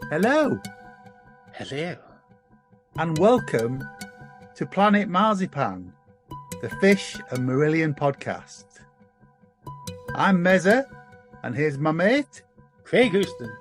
Hello, Hello. and welcome to Planet Marzipan, the Fish and Marillion podcast. I'm Mezza, and here's my mate, Craig Houston.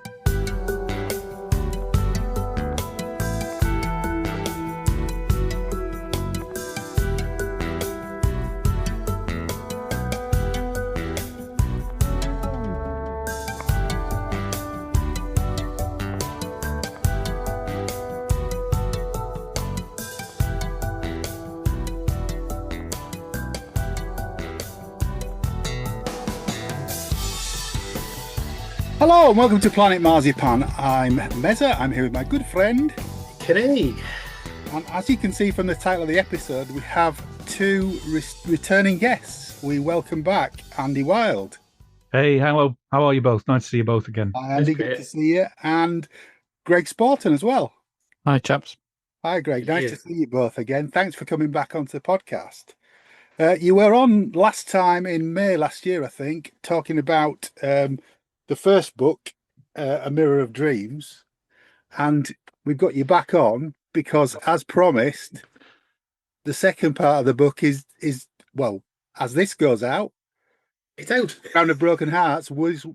Hello, and welcome to Planet Marzipan. I'm Mezza. I'm here with my good friend Craig. And as you can see from the title of the episode, we have two returning guests. We welcome back Andy Wilde. Hey, hello. How are you both? Nice to see you both again. Hi, Andy. Good to see you. And Greg Spawton as well. Hi, chaps. Hi, Greg. Nice to see you both again. Thanks for coming back onto the podcast. You were on last time in May last year, I think, talking about the first book, A Mirror of Dreams. And we've got you back on because, as promised, the second part of the book is well, as this goes out, It's out. Round of Broken Hearts was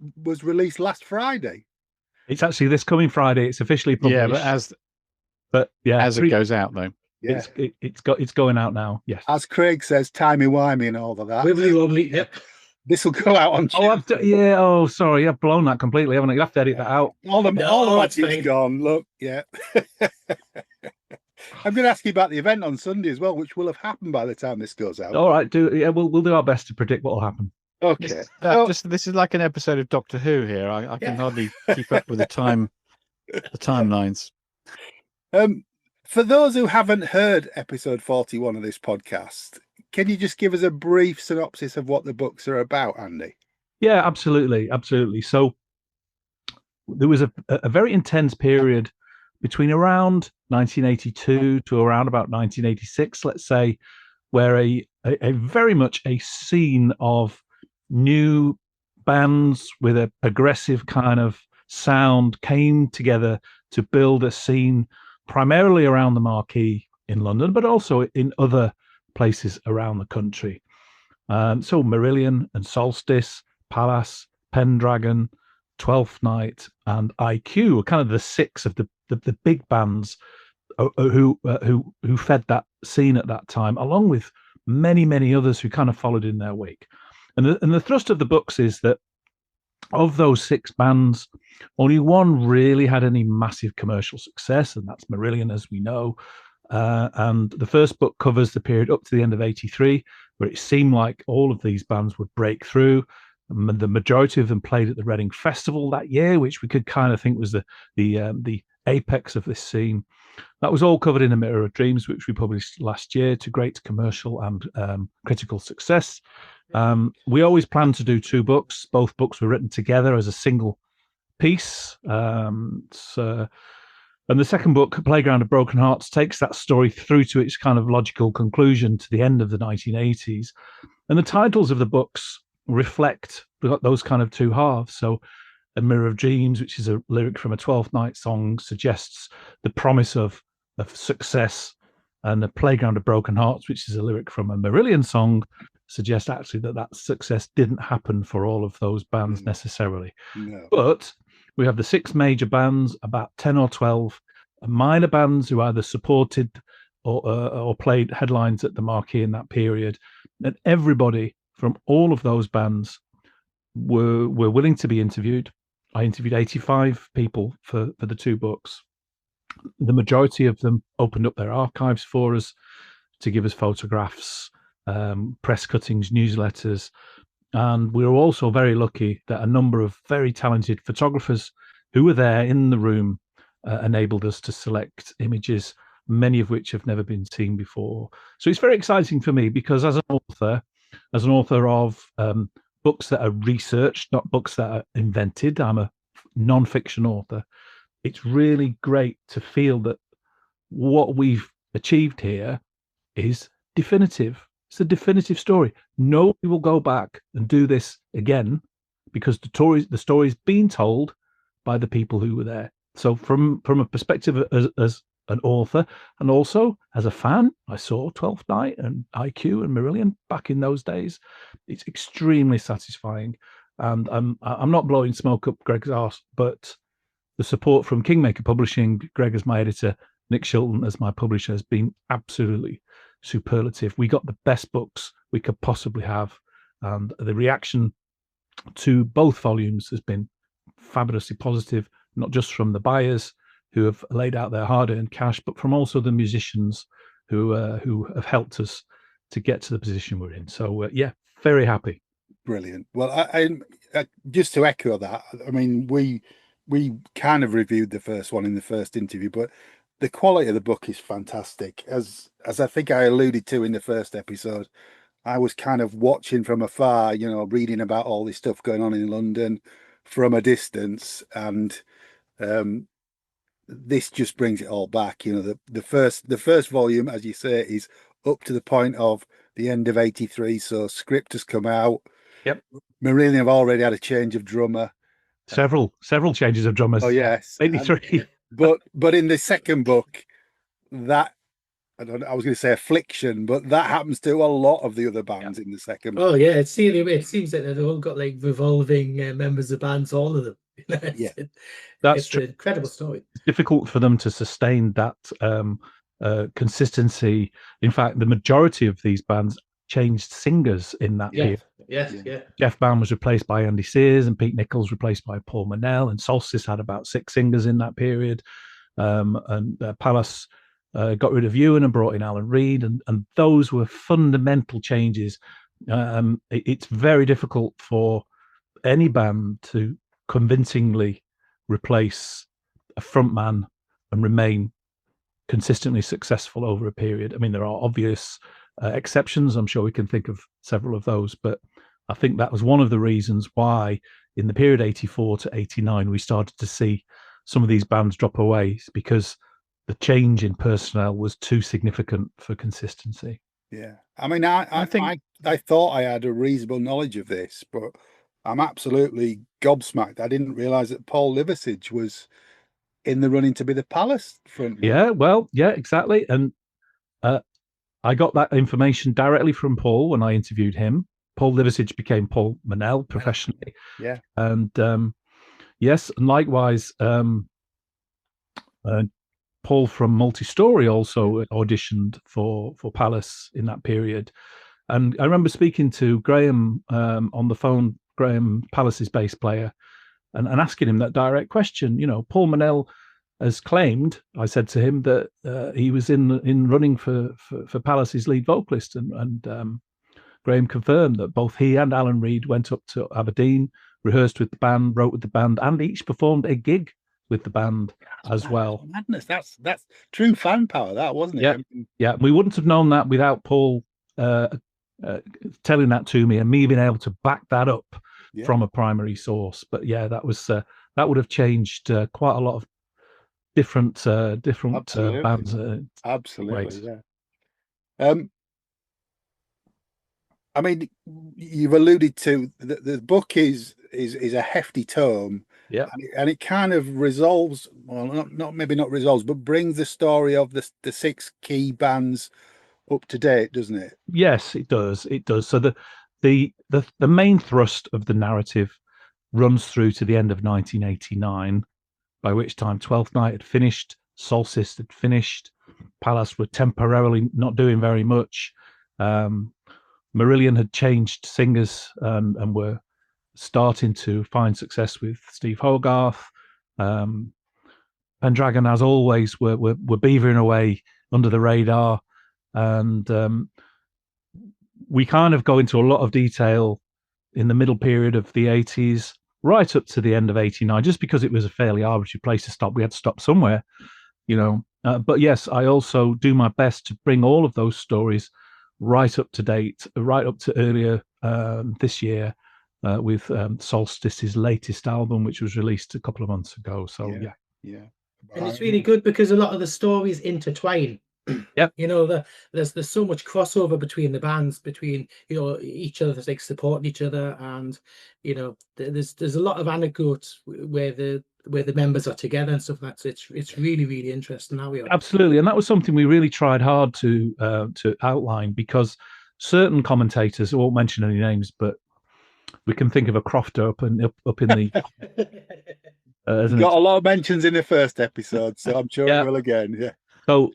released last Friday. It's actually this coming Friday. It's officially published. Yeah, as it goes out though. Yeah, it's going out now. Yes. as Craig says, timey-wimey and all of that. Wibbly wobbly. Yep. This will go out on Tuesday. Sorry, I've blown that completely, haven't I? You have to edit that out. All the it's magic's fine. gone. Look, yeah. I'm going to ask you about the event on Sunday as well, which will have happened by the time this goes out. All right, we'll do our best to predict what will happen. Okay. This is like an episode of Doctor Who here. I can hardly keep up with the timelines. For those who haven't heard episode 41 of this podcast, can you just give us a brief synopsis of what the books are about, Andy? Yeah, absolutely. So there was a very intense period between around 1982 to around about 1986, let's say, where a very much a scene of new bands with a progressive kind of sound came together to build a scene primarily around the Marquee in London, but also in other places around the country. So Marillion and Solstice, Pallas, Pendragon, Twelfth Night, and IQ were kind of the six of the big bands who fed that scene at that time, along with many others who kind of followed in their wake. And the thrust of the books is that of those six bands, only one really had any massive commercial success, and that's Marillion, as we know. And the first book covers the period up to the end of 83, where it seemed like all of these bands would break through. The majority of them played at the Reading Festival that year, which we could kind of think was the apex of this scene. That was all covered in A Mirror of Dreams, which we published last year to great commercial and critical success. We always planned to do two books. Both books were written together as a single piece. And the second book, Playground of Broken Hearts, takes that story through to its kind of logical conclusion to the end of the 1980s. And the titles of the books reflect those kind of two halves. So A Mirror of Dreams, which is a lyric from a Twelfth Night song, suggests the promise of success. And The Playground of Broken Hearts, which is a lyric from a Marillion song, suggests actually that success didn't happen for all of those bands necessarily. No. But we have the six major bands, about 10 or 12 minor bands who either supported or played headlines at the Marquee in that period. And everybody from all of those bands were willing to be interviewed. I interviewed 85 people for the two books. The majority of them opened up their archives for us to give us photographs, press cuttings, newsletters. And we were also very lucky that a number of very talented photographers who were there in the room enabled us to select images, many of which have never been seen before. So it's very exciting for me because as an author of books that are researched, not books that are invented, I'm a non-fiction author. It's really great to feel that what we've achieved here is definitive. It's a definitive story. Nobody will go back and do this again because the story's been told by the people who were there. So from a perspective as an author and also as a fan, I saw Twelfth Night and IQ and Marillion back in those days. It's extremely satisfying, and I'm not blowing smoke up Greg's arse, but the support from Kingmaker Publishing, Greg as my editor, Nick Shilton as my publisher, has been absolutely superlative. We got the best books we could possibly have, and the reaction to both volumes has been fabulously positive, not just from the buyers who have laid out their hard-earned cash, but from also the musicians who have helped us to get to the position we're in. So yeah, very happy. Brilliant. Well, I just to echo that, I mean, we kind of reviewed the first one in the first interview, but the quality of the book is fantastic. As I think I alluded to in the first episode, I was kind of watching from afar, you know, reading about all this stuff going on in London from a distance, and this just brings it all back. You know, the first volume, as you say, is up to the point of the end of '83. So script has come out. Yep. Marillion have already had a change of drummer. Several changes of drummers. Oh yes, 83. But in the second book, that I was going to say affliction, but that happens to a lot of the other bands in the second. Oh yeah, it seems that they've all got like revolving members of bands, all of them. Yeah, that's true. An incredible story. It's difficult for them to sustain that consistency. In fact, the majority of these bands changed singers in that period. Yes. Jeff Bam was replaced by Andy Sears, and Pete Nichols replaced by Paul Manel, and Solstice had about 6 singers in that period. And Pallas got rid of Ewan and brought in Alan Reed, and those were fundamental changes. It's very difficult for any band to convincingly replace a frontman and remain consistently successful over a period. I mean, there are obvious exceptions. I'm sure we can think of several of those, but I think that was one of the reasons why in the period 84 to 89 we started to see some of these bands drop away, because the change in personnel was too significant for consistency. Yeah, I mean, I thought I had a reasonable knowledge of this, but I'm absolutely gobsmacked. I didn't realize that Paul Liversidge was in the running to be the Pallas frontman. Yeah, well, yeah, exactly. And I got that information directly from Paul when I interviewed him. Paul Liversidge became Paul Manel professionally. Yeah. And yes, and likewise, Paul from Multi-Story also auditioned for Pallas in that period. And I remember speaking to Graham on the phone, Graham, Pallas's bass player, and asking him that direct question. You know, Paul Manel has claimed, I said to him, that he was in running for Pallas's lead vocalist, and Graham confirmed that both he and Alan Reed went up to Aberdeen, rehearsed with the band, wrote with the band, and each performed a gig with the band as well. Madness. That's true fan power, that, wasn't it? Yeah, yeah. We wouldn't have known that without Paul telling that to me and me being able to back that up from a primary source. But yeah, that was that would have changed quite a lot of different bands. Absolutely, ways. Yeah. I mean, you've alluded to the book is a hefty tome. Yeah, and it kind of resolves, well, not resolves, but brings the story of the 6 key bands up to date, doesn't it? Yes, it does. It does. So the main thrust of the narrative runs through to the end of 1989, by which time Twelfth Night had finished, Solstice had finished, Pallas were temporarily not doing very much. Marillion had changed singers and were starting to find success with Steve Hogarth. Pendragon, as always, were beavering away under the radar, and we kind of go into a lot of detail in the middle period of the 80s, right up to the end of 89, just because it was a fairly arbitrary place to stop. We had to stop somewhere, you know. But yes, I also do my best to bring all of those stories right up to date, right up to earlier this year, with Solstice's latest album, which was released a couple of months ago. So yeah. And it's really good because a lot of the stories intertwine Yep. You know, there's so much crossover between the bands, between each other, like supporting each other, and there's a lot of anecdotes where the members are together and stuff like that. So it's really interesting how we are. Absolutely, and that was something we really tried hard to outline, because certain commentators, I won't mention any names, but we can think of a Crofter up in the. Got a lot of mentions in the first episode, so I'm sure it will again. Yeah. So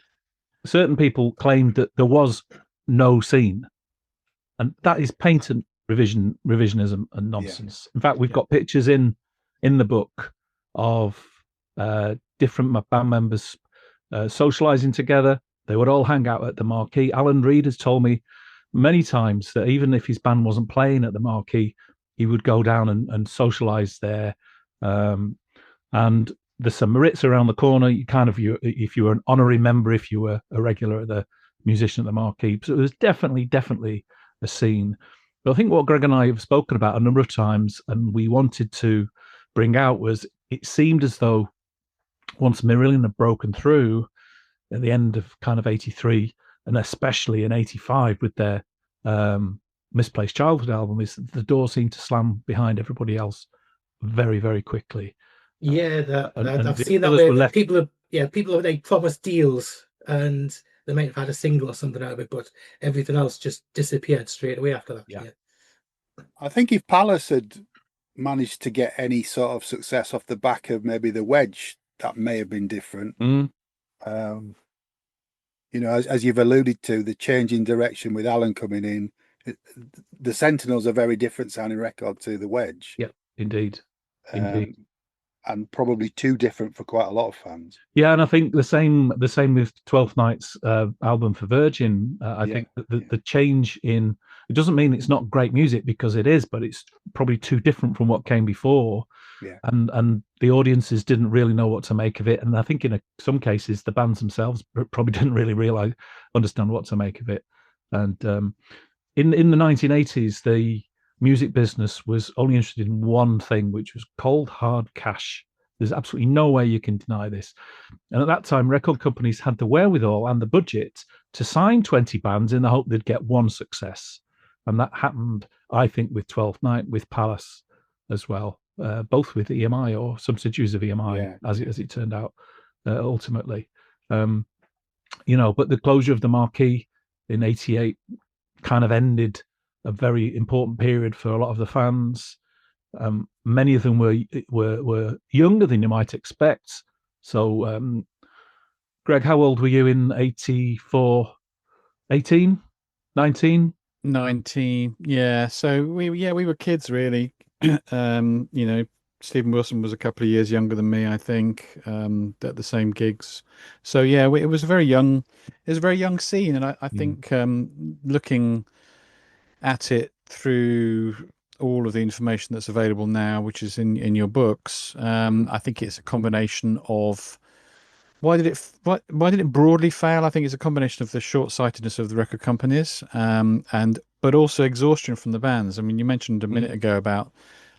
certain people claimed that there was no scene, and that is patent revisionism and nonsense. In fact, we've got pictures in the book of different band members socializing together. They would all hang out at the marquee. Alan Reed has told me many times that even if his band wasn't playing at the marquee, he would go down and socialize there. And there's some Maritz around the corner. If you were an honorary member, if you were a regular at the musician at the marquee. So it was definitely a scene. But I think what Greg and I have spoken about a number of times, and we wanted to bring out, was it seemed as though once Marillion had broken through at the end of kind of 83, and especially in 85 with their Misplaced Childhood album, is the door seemed to slam behind everybody else very quickly. Yeah, I've seen that where people have like promised deals and they might have had a single or something out of it, but everything else just disappeared straight away after that. Yeah. I think if Pallas had managed to get any sort of success off the back of maybe the Wedge, that may have been different. As you've alluded to, the change in direction with Alan coming in, the Sentinel's a very different sounding record to the Wedge. Yep, indeed. And probably too different for quite a lot of fans. Yeah, and I think the same with Twelfth Night's album for Virgin. I think that the change in, it doesn't mean it's not great music, because it is, but it's probably too different from what came before. Yeah. And the audiences didn't really know what to make of it, and I think in some cases the bands themselves probably didn't really understand what to make of it. And in the 1980s, the music business was only interested in one thing, which was cold hard cash. There's absolutely no way you can deny this. And at that time, record companies had the wherewithal and the budget to sign 20 bands in the hope they'd get one success. And that happened, I think, with Twelfth Night, with Pallas as well, both with EMI or substitutes of EMI, as it turned out, ultimately. But the closure of the marquee in 88 kind of ended a very important period for a lot of the fans. Many of them were younger than you might expect. So, Greg, how old were you in 84? 18? 19? 19. Yeah. So we were kids, really. Stephen Wilson was a couple of years younger than me, I think, at the same gigs. So yeah, it was a very young scene, and I think looking at it through all of the information that's available now, which is in your books, I think it's a combination of why did it broadly fail? I think it's a combination of the short-sightedness of the record companies, but also exhaustion from the bands. I mean, you mentioned a minute ago about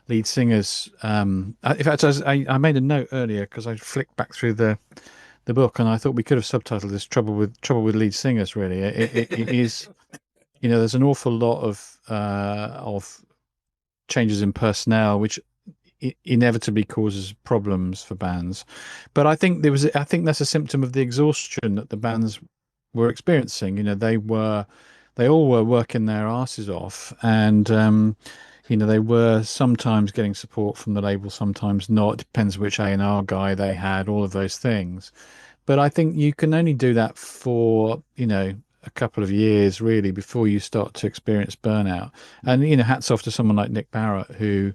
lead singers. In fact, I made a note earlier because I flicked back through the book, and I thought we could have subtitled this "Trouble with Lead Singers." Really, it is. There's an awful lot of changes in personnel, which inevitably causes problems for bands. But I think that's a symptom of the exhaustion that the bands were experiencing. They all were working their asses off, and they were sometimes getting support from the label, sometimes not. It depends which A&R guy they had, all of those things. But I think you can only do that for a couple of years, really, before you start to experience burnout. And hats off to someone like Nick Barrett, who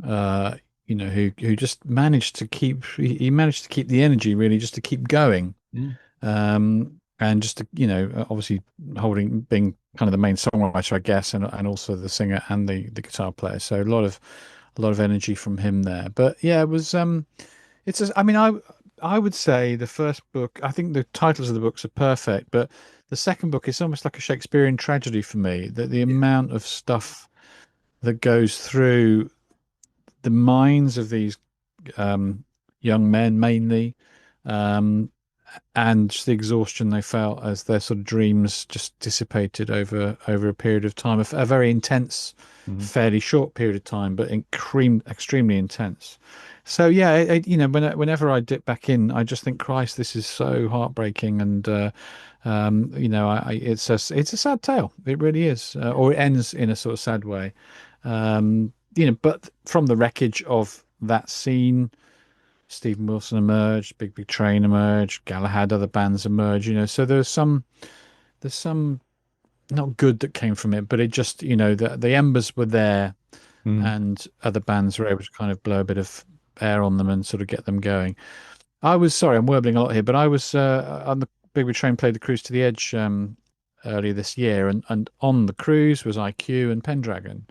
who just managed to keep the energy, really, just to keep going. And just to, obviously being kind of the main songwriter, I guess, and also the singer and the guitar player. So a lot of energy from him there. But yeah, it was I would say the first book, I think the titles of the books are perfect, but the second book is almost like a Shakespearean tragedy for me. That the amount of stuff that goes through the minds of these young men, mainly, and just the exhaustion they felt as their sort of dreams just dissipated over a period of time, a very intense, fairly short period of time, but extremely intense. So yeah, you know, whenever I dip back in, I just think, Christ, this is so heartbreaking, and you know, it's a sad tale. It really is, or it ends in a sort of sad way. You know, but from the wreckage of that scene, Stephen Wilson emerged, Big Big Train emerged, Galahad, other bands emerged. You know, so there's some not good that came from it, but it just, you know, the embers were there, and other bands were able to kind of blow a bit of air on them and sort of get them going. I was sorry, I'm warbling a lot here, but I was on the Big Big Train, played the Cruise to the Edge earlier this year, and on the cruise was IQ and Pendragon,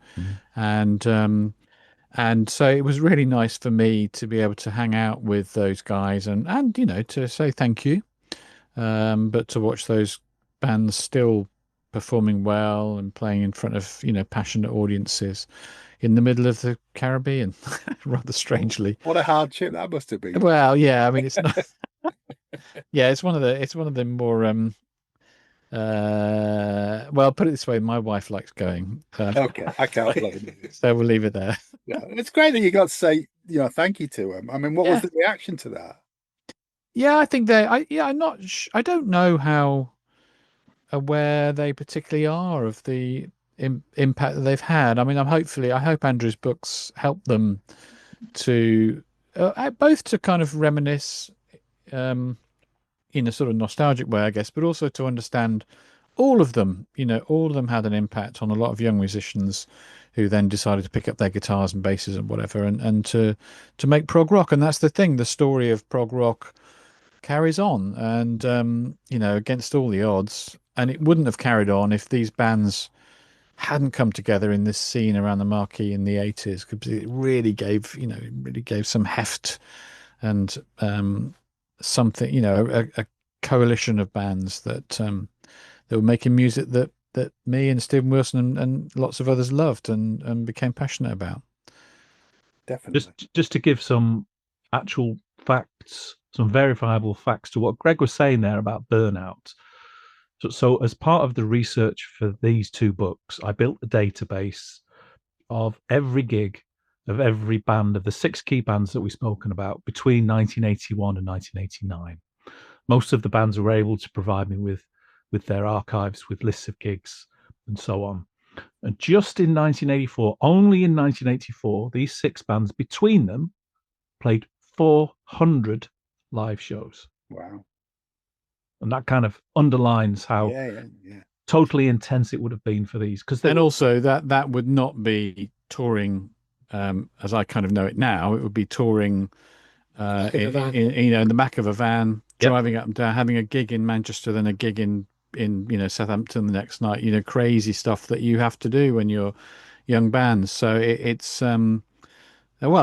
and so it was really nice for me to be able to hang out with those guys and you know, to say thank you, but to watch those bands still performing well and playing in front of, you know, passionate audiences in the middle of the Caribbean, rather strangely. What a hardship that must have been. Well, yeah, I mean, it's not. Yeah, it's one of the more well, put it this way, my wife likes going. Okay, I can't blame you. So we'll leave it there. Yeah, it's great that you got to say, you know, thank you to him. I mean, what was the reaction to that? Yeah, I think I don't know how aware they particularly are of the impact that they've had. I mean, I hope Andrew's books help them to both to kind of reminisce in a sort of nostalgic way, I guess, but also to understand all of them. You know, all of them had an impact on a lot of young musicians who then decided to pick up their guitars and basses and whatever, and to make prog rock. And that's the thing, the story of prog rock carries on, and you know, against all the odds. And it wouldn't have carried on if these bands hadn't come together in this scene around the Marquee in the 80s, because it really gave, you know, some heft and something, you know, a coalition of bands that were making music that me and Stephen Wilson and lots of others loved and became passionate about. Definitely. Just to give some actual facts, some verifiable facts to what Greg was saying there about burnout. So as part of the research for these two books, I built a database of every gig of every band of the 6 key bands that we've spoken about between 1981 and 1989. Most of the bands were able to provide me with their archives, with lists of gigs and so on. And just in 1984, only in 1984, these 6 bands between them played 400 live shows. Wow. And that kind of underlines how totally intense it would have been for these. And also that would not be touring as I kind of know it now. It would be touring in the back of a van, driving up and down, having a gig in Manchester, then a gig in you know, Southampton the next night. You know, crazy stuff that you have to do when you're young bands. So it's well,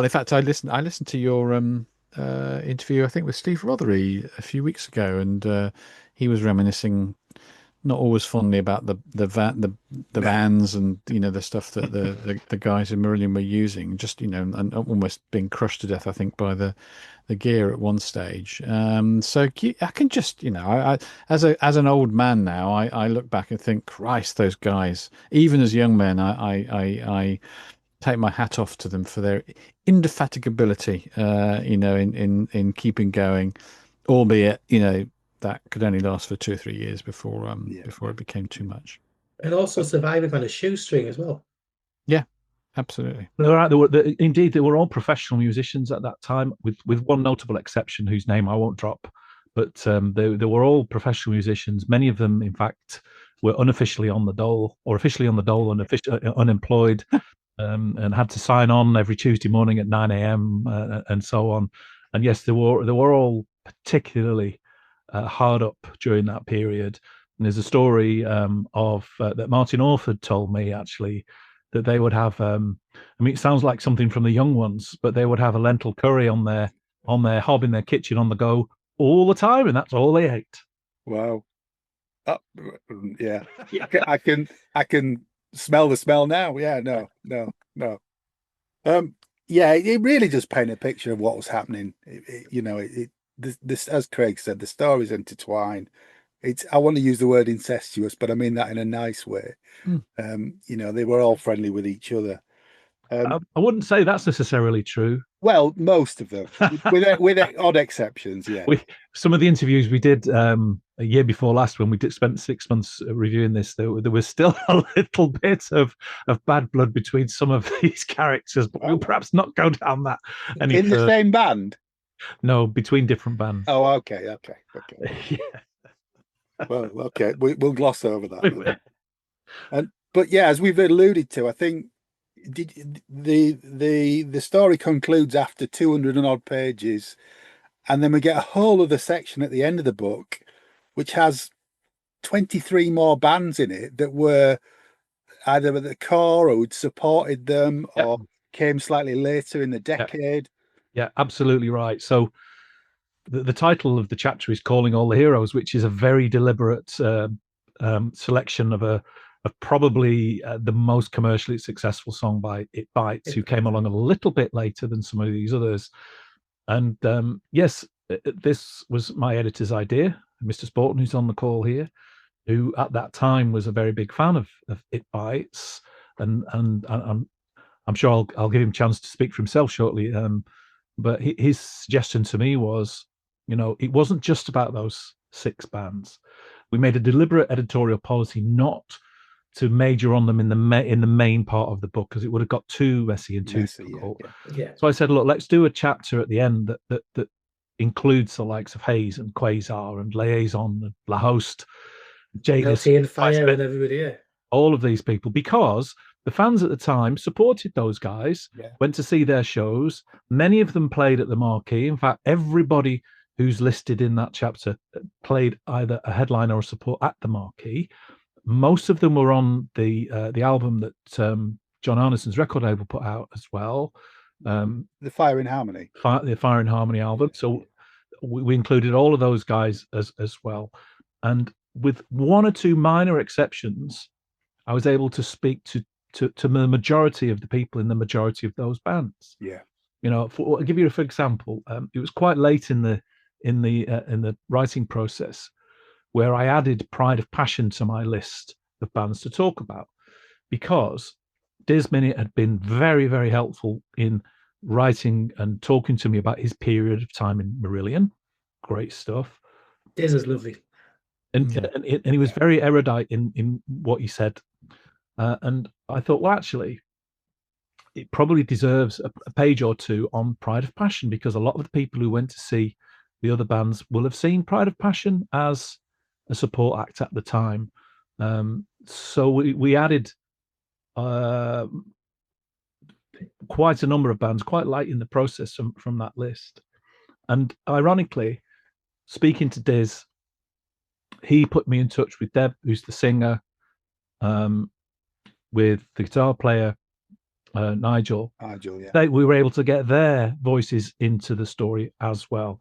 in fact, I listened to your interview, I think, with Steve Rothery a few weeks ago, and he was reminiscing, not always fondly, about the vans and, you know, the stuff that the guys in Marillion were using, just, you know, and almost being crushed to death, I think, by the gear at one stage. So I can just, you know, I as an old man now, I look back and think, Christ, those guys, even as young men, I take my hat off to them for their indefatigability, you know, in keeping going, albeit, you know, that could only last for 2 or 3 years before it became too much. And also surviving on a shoestring as well. Yeah, absolutely. Indeed, they were all professional musicians at that time, with one notable exception whose name I won't drop. But they were all professional musicians. Many of them, in fact, were unofficially on the dole, or officially on the dole and unemployed. And had to sign on every Tuesday morning at 9 a.m. And so on. And yes, they were all particularly hard up during that period. And there's a story of that Martin Orford told me, actually, that they would have. I mean, it sounds like something from the Young Ones, but they would have a lentil curry on their hob in their kitchen on the go all the time, and that's all they ate. Wow. Yeah. I can smell the smell now. Yeah, no. Yeah, it really does paint a picture of what was happening. You know, this, as Craig said, the stories intertwine. I want to use the word incestuous, but I mean that in a nice way. You know, they were all friendly with each other. I wouldn't say that's necessarily true. Well, most of them, with odd exceptions, yeah. Some of the interviews we did a year before last, when we spent 6 months reviewing this, there was still a little bit of bad blood between some of these characters, but we'll perhaps not go down that any in further. The same band? No, between different bands. Oh, okay. Yeah. Well, okay, we'll gloss over that. But yeah, as we've alluded to, I think the story concludes after 200 and odd pages, and then we get a whole other section at the end of the book, which has 23 more bands in it that were either at the core or had supported them, or came slightly later in the decade. Yeah, absolutely right. So the title of the chapter is Calling All the Heroes, which is a very deliberate selection of probably the most commercially successful song by It Bites, who came along a little bit later than some of these others. And yes, this was my editor's idea, Mr. Spawton, who's on the call here, who at that time was a very big fan of It Bites, and I'm sure I'll give him a chance to speak for himself shortly. But his suggestion to me was, you know, it wasn't just about those 6 bands. We made a deliberate editorial policy not to major on them in the main part of the book, because it would have got too messy and too difficult. Yeah. So I said, look, let's do a chapter at the end that includes the likes of Haze and Quasar and Liaison and La Host, Jadis and Fire and everybody, all of these people, because the fans at the time supported those guys, went to see their shows. Many of them played at the Marquee. In fact, everybody who's listed in that chapter played either a headline or a support at the Marquee. Most of them were on the album that John Arneson's record label put out as well. The Fire in Harmony. The Fire in Harmony album. So we included all of those guys as well. And with one or two minor exceptions, I was able to speak to the majority of the people in the majority of those bands. Yeah. You know, I'll give you for example, it was quite late in the writing process where I added Pride of Passion to my list of bands to talk about, because Diz Minute had been very, very helpful in writing and talking to me about his period of time in Marillion. Great stuff. Diz is lovely. And he was very erudite in what he said. And I thought, well, actually, it probably deserves a page or two on Pride of Passion, because a lot of the people who went to see the other bands will have seen Pride of Passion as a support act at the time. So we added quite a number of bands quite late in the process from that list. And ironically, speaking to Diz, he put me in touch with Deb, who's the singer, with the guitar player, Nigel. We were able to get their voices into the story as well.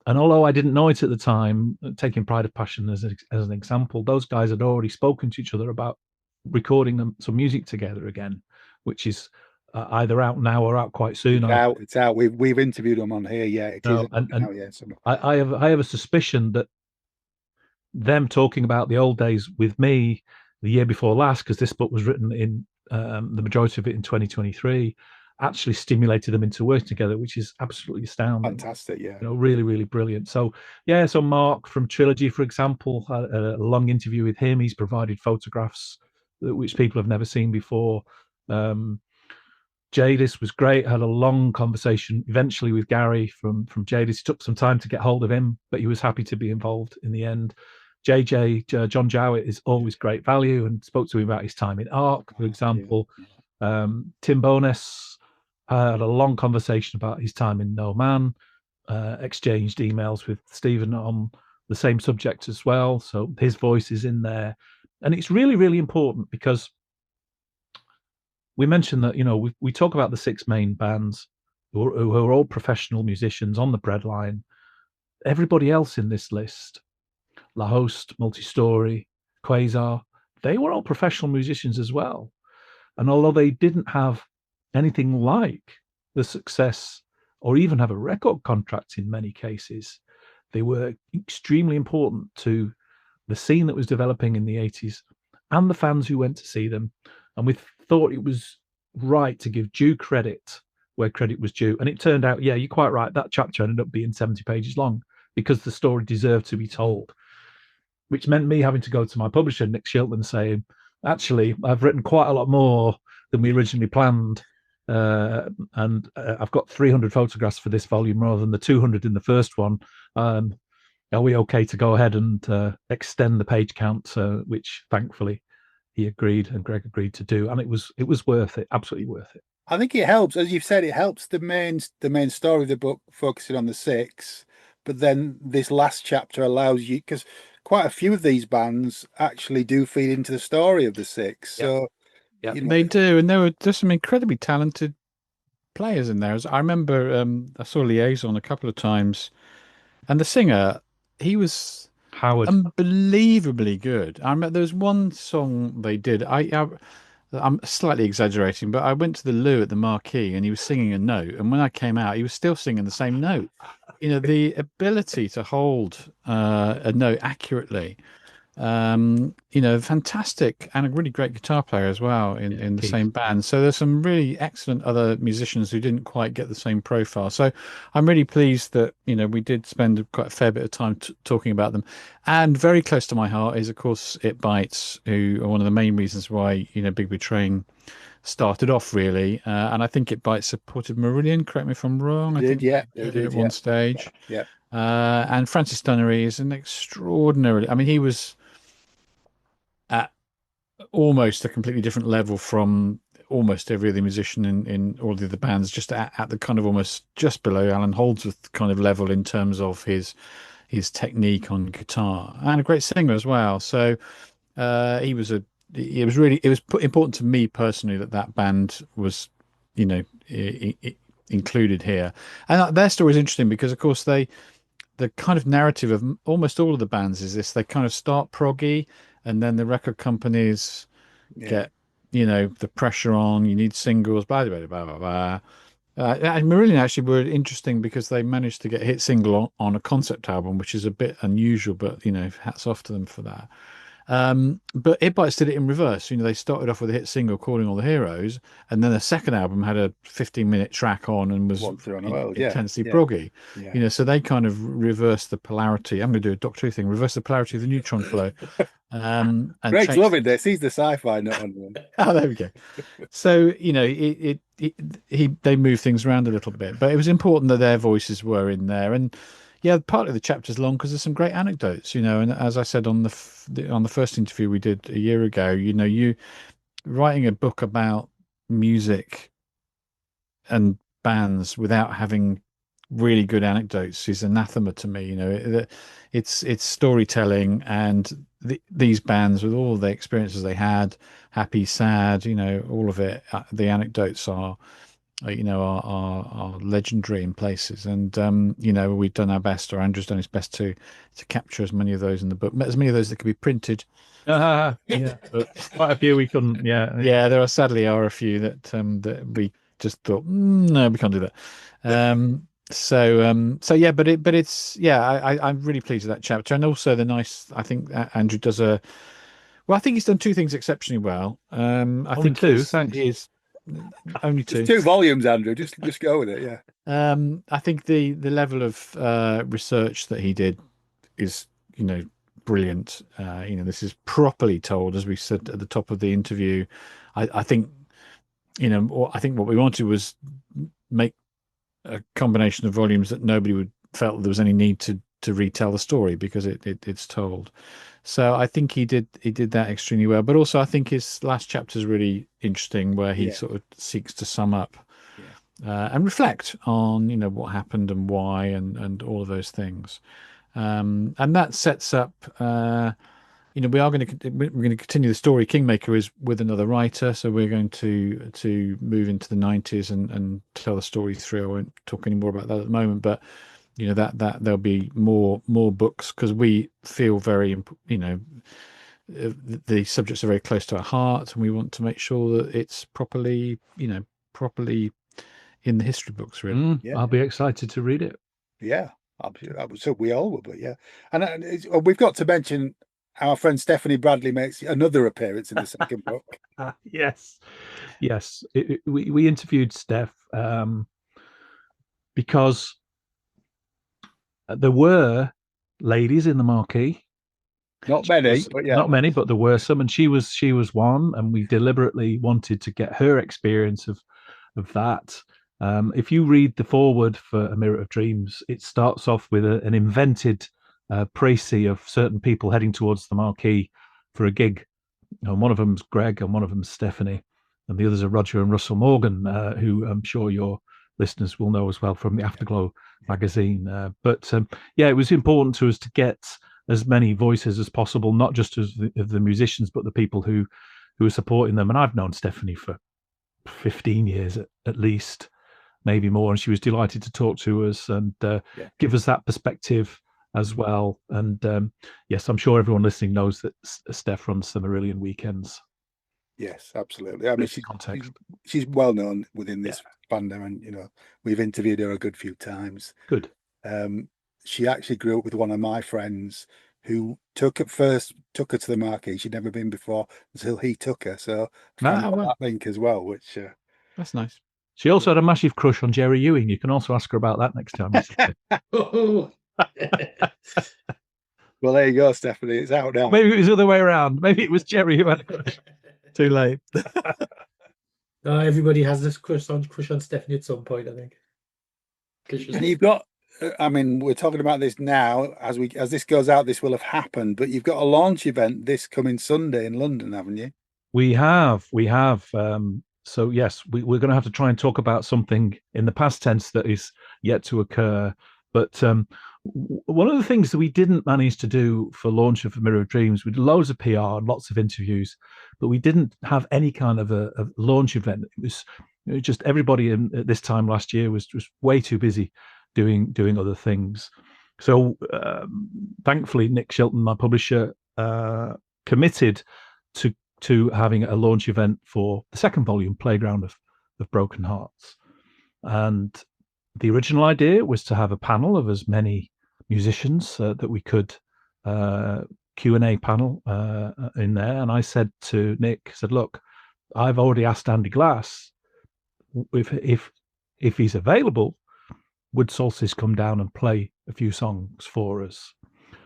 And although I didn't know it at the time, taking Pride of Passion as an example, those guys had already spoken to each other about recording some music together again, which is either out now or out quite soon. It's out. We've interviewed them on here. Yeah, it is out. Yeah, I have a suspicion that them talking about the old days with me the year before last, because this book was written in the majority of it in 2023, actually stimulated them into working together, which is absolutely astounding. Fantastic, yeah. You know, really, really brilliant. So, yeah, so Mark from Trilogy, for example, had a long interview with him. He's provided photographs which people have never seen before. Jadis was great. Had a long conversation eventually with Gary from Jadis. It took some time to get hold of him, but he was happy to be involved in the end. John Jowett is always great value, and spoke to him about his time in Ark, for example. Tim Bowness had a long conversation about his time in No Man, exchanged emails with Stephen on the same subject as well. So his voice is in there. And it's really, really important, because we mentioned that, you know, we talk about the 6 main bands who are all professional musicians on the breadline. Everybody else in this list, La Host, Multistory, Quasar, they were all professional musicians as well. And although they didn't have anything like the success or even have a record contract in many cases. They were extremely important to the scene that was developing in the 80s and the fans who went to see them. And we thought it was right to give due credit where credit was due. And it turned out, yeah, you're quite right. That chapter ended up being 70 pages long because the story deserved to be told, which meant me having to go to my publisher, Nick Shilton, saying, actually, I've written quite a lot more than we originally planned. And I've got 300 photographs for this volume rather than the 200 in the first one. Are we okay to go ahead and extend the page count? Which thankfully he agreed and Greg agreed to do, and it was worth it, absolutely worth it. I think it helps, as you've said, it helps the main story of the book focusing on the six, but then this last chapter allows you, because quite a few of these bands actually do feed into the story of the six. So yeah, you know, they do, and there were just some incredibly talented players in there. I remember I saw Liaison a couple of times, and the singer, he was Howard, unbelievably good. I remember there was one song they did. I'm slightly exaggerating, but I went to the loo at the Marquee and he was singing a note, and when I came out, he was still singing the same note. You know, the ability to hold a note accurately. You know, fantastic, and a really great guitar player as well in the same band. So there's some really excellent other musicians who didn't quite get the same profile. So I'm really pleased that, you know, we did spend quite a fair bit of time talking about them. And very close to my heart is, of course, It Bites, who are one of the main reasons why, you know, Big Betraying started off, really. And I think It Bites supported Marillion, correct me if I'm wrong. I think they did at one stage. Yeah. And Francis Dunnery is an extraordinarily, I mean, he was at almost a completely different level from almost every other musician in all the other bands, just at the kind of almost just below Alan Holdsworth kind of level in terms of his technique on guitar, and a great singer as well. So it was important to me personally that band was, you know, included here. And their story is interesting because, of course, the kind of narrative of almost all of the bands is this: they kind of start proggy, and then the record companies get, you know, the pressure on, you need singles, blah, blah, blah, blah, blah. And Marillion actually were interesting because they managed to get a hit single on a concept album, which is a bit unusual, but, you know, hats off to them for that. But It Bites did it in reverse. You know, they started off with a hit single, Calling All the Heroes, and then the second album had a 15-minute track on and was intensely proggy. You know, so they kind of reversed the polarity. I'm going to do a Doctor Who thing, reverse the polarity of the neutron flow. And Greg's loving this. He's the sci-fi nut on one. Oh, there we go. So, you know, they moved things around a little bit, but it was important that their voices were in there. And yeah, partly the chapter's long because there's some great anecdotes, you know. And as I said on the first interview we did a year ago, you know, you writing a book about music and bands without having really good anecdotes is anathema to me. You know, it's storytelling, and these bands with all the experiences they had, happy, sad, you know, all of it. The anecdotes are, you know, are legendary in places, and you know, we've done our best, or Andrew's done his best to capture as many of those in the book, as many of those that could be printed. Yeah, but quite a few we couldn't. Yeah, there are a few that we just thought, no, we can't do that. So yeah, but it's I'm really pleased with that chapter, and also I think Andrew does I think he's done two things exceptionally well. I think two. Thanks. He is only two. It's 2 volumes, Andrew. Just go with it. Yeah. I think the level of research that he did is, you know, brilliant. You know, this is properly told, as we said at the top of the interview. I think, you know, I think what we wanted was make a combination of volumes that nobody felt there was any need to retell the story, because it's told. So I think he did that extremely well. But also I think his last chapter is really interesting, where he sort of seeks to sum up and reflect on, you know, what happened and why, and all of those things. And that sets up, you know, we're going to continue the story. Kingmaker is with another writer, so we're going to move into the 90s and tell the story through. I won't talk any more about that at the moment, but you know, that there'll be more books, because we feel very, you know, the subjects are very close to our heart, and we want to make sure that it's properly in the history books, really. I'll be excited to read it. Yeah, so we all will, but yeah. And we've got to mention our friend Stephanie Bradley makes another appearance in the second book. Yes. We interviewed Steph because there were ladies in the marquee. Not many, but yeah. Not many, but there were some, and she was one, and we deliberately wanted to get her experience of that. If you read the foreword for A Mirror of Dreams, it starts off with an invented précis of certain people heading towards the marquee for a gig. And one of them's Greg, and one of them's Stephanie, and the others are Roger and Russell Morgan, who I'm sure your listeners will know as well from the Afterglow magazine. But it was important to us to get as many voices as possible, not just of the musicians, but the people who are supporting them. And I've known Stephanie for 15 years at least, maybe more, and she was delighted to talk to us and give us that perspective as well. And yes, I'm sure everyone listening knows that Steph runs the Marillion weekends. Yes, absolutely. I mean, she's well known within this fandom, and we've interviewed her a good few times. Good. She actually grew up with one of my friends who took her to the marquee. She'd never been before until he took her. So that link as well, which that's nice. She also had a massive crush on Jerry Ewing. You can also ask her about that next time. Well, there you go, Stephanie. It's out now. Maybe it was the other way around. Maybe it was Jerry who had a crush. Too late. Everybody has this crush on Stephanie at some point, I think. And you've got, I mean, we're talking about this now. As this goes out, this will have happened. But you've got a launch event this coming Sunday in London, haven't you? We have. So yes, we're going to have to try and talk about something in the past tense that is yet to occur. But one of the things that we didn't manage to do for launch of Mirror of Dreams, we did loads of PR and lots of interviews, but we didn't have any kind of a launch event. It was just everybody at this time last year was way too busy doing other things. So thankfully, Nick Shilton, my publisher, committed to having a launch event for the second volume, Playground of Broken Hearts. And the original idea was to have a panel of as many musicians that we could Q&A panel in there. And I said to Nick, look, I've already asked Andy Glass if he's available, would Solstice come down and play a few songs for us?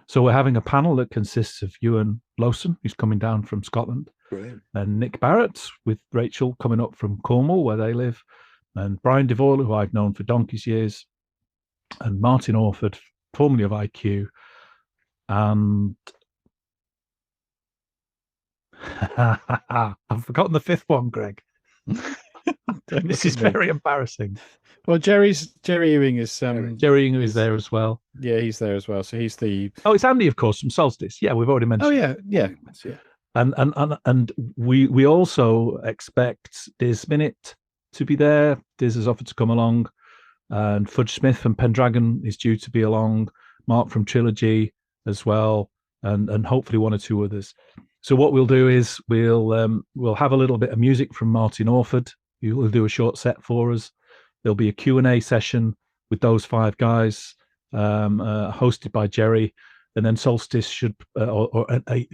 So we're having a panel that consists of Ewan Lowson, who's coming down from Scotland, brilliant, and Nick Barrett with Rachel coming up from Cornwall, where they live, and Brian Devoyle, who I've known for donkey's years, and Martin Orford, formerly of IQ, and I've forgotten the fifth one, Greg. This is very embarrassing. Well, Jerry Ewing is Jerry Ewing is there as well. Yeah, he's there as well. So he's the it's Andy, of course, from Solstice. Yeah, we've already mentioned. Oh yeah. And we also expect Diz Minute to be there. Diz has offered to come along, and Fudge Smith from Pendragon is due to be along. Mark from Trilogy as well, and hopefully one or two others. So what we'll do is we'll have a little bit of music from Martin Orford. He will do a short set for us. There'll be a Q&A session with those five guys, hosted by Jerry, and then Solstice should, or a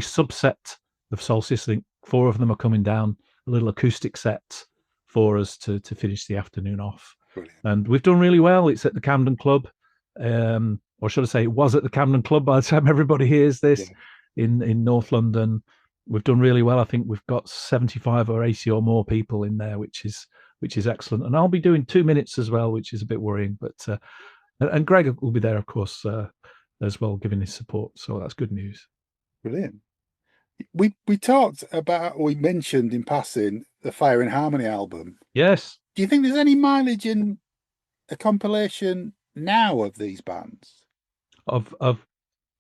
subset of Solstice. I think four of them are coming down, a little acoustic set for us to finish the afternoon off. Brilliant. And we've done really well. It's at the Camden Club, or should I say, it was at the Camden Club by the time everybody hears this, in North London. We've done really well. I think we've got 75 or 80 or more people in there, which is excellent. And I'll be doing 2 minutes as well, which is a bit worrying. But and Greg will be there, of course, as well, giving his support. So that's good news. Brilliant. We mentioned in passing the Fire in Harmony album. Yes. Do you think there's any mileage in a compilation now of these bands? Of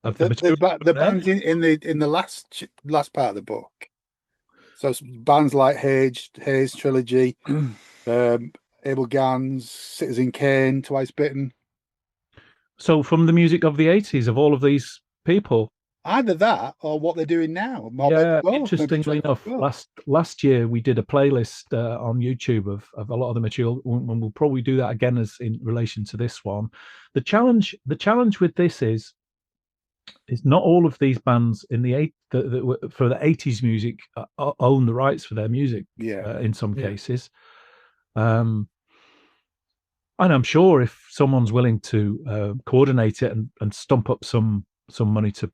the bands in the last part of the book. So bands like Haze Trilogy, Abel Gans, Citizen Kane, Twice Bitten. So from the music of the 80s, of all of these people, Either that or what they're doing now. Yeah, Maybe interestingly enough, last year we did a playlist on YouTube of a lot of the material, and we'll probably do that again as in relation to this one. The challenge with this is not all of these bands in for the 80s music own the rights for their music. In some cases. And I'm sure if someone's willing to coordinate it and stump up some money to